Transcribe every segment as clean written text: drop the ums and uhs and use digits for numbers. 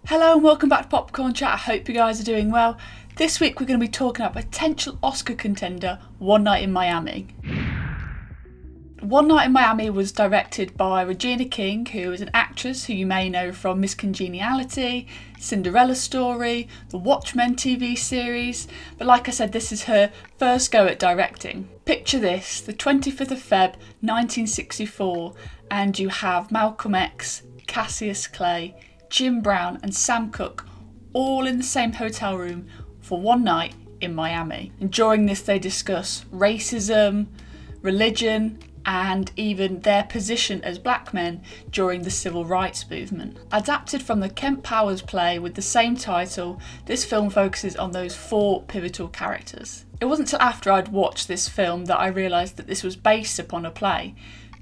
Hello and welcome back to Popcorn Chat. I hope you guys are doing well. This week we're going to be talking about potential Oscar contender One Night in Miami. One Night in Miami was directed by Regina King, who is an actress who you may know from Miss Congeniality, Cinderella Story, the Watchmen TV series, but like I said, this is her first go at directing. Picture this, the 25th of Feb 1964, and you have Malcolm X, Cassius Clay, Jim Brown and Sam Cooke all in the same hotel room for one night in Miami. And during this they discuss racism, religion and even their position as black men during the civil rights movement. Adapted from the Kemp Powers play with the same title, this film focuses on those four pivotal characters. It wasn't until after I'd watched this film that I realised that this was based upon a play.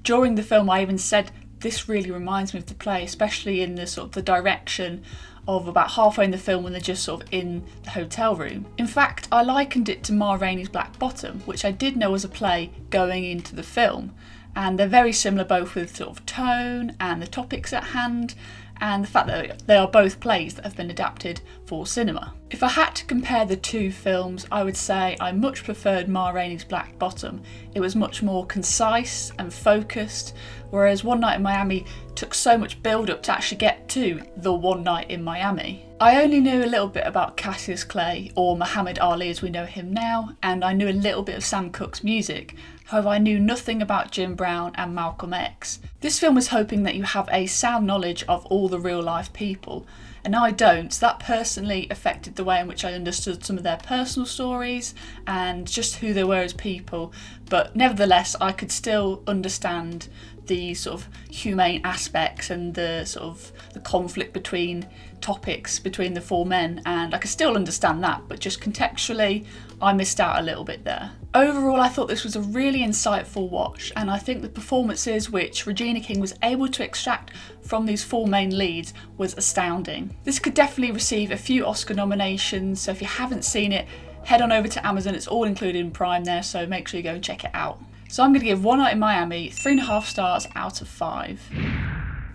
During the film I even said, this really reminds me of the play, especially in the sort of the direction of about halfway in the film when they're just sort of in the hotel room. In fact, I likened it to Ma Rainey's Black Bottom, which I did know was a play going into the film. And they're very similar both with sort of tone and the topics at hand, and the fact that they are both plays that have been adapted for cinema. If I had to compare the two films, I would say I much preferred Ma Rainey's Black Bottom. It was much more concise and focused, whereas One Night in Miami took so much build up to actually get to the One Night in Miami. I only knew a little bit about Cassius Clay, or Muhammad Ali as we know him now, and I knew a little bit of Sam Cooke's music. However, I knew nothing about Jim Brown and Malcolm X. This film was hoping that you have a sound knowledge of all the real life people, and I don't, so that personally affected the way in which I understood some of their personal stories and just who they were as people, but nevertheless I could still understand the sort of humane aspects and the sort of the conflict between topics between the four men, and I could still understand that, but just contextually I missed out a little bit there. Overall, I thought this was a really insightful watch, and I think the performances which Regina King was able to extract from these four main leads was astounding. This could definitely receive a few Oscar nominations, so if you haven't seen it, head on over to Amazon, it's all included in Prime there, so make sure you go and check it out. So I'm going to give One Night in Miami 3.5 stars out of 5.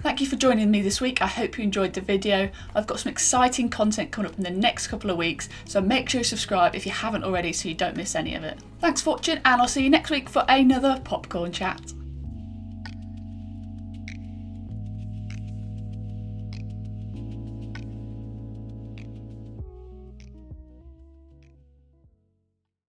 Thank you for joining me this week. I hope you enjoyed the video. I've got some exciting content coming up in the next couple of weeks, so make sure you subscribe if you haven't already so you don't miss any of it. Thanks for watching, and I'll see you next week for another Popcorn Chat.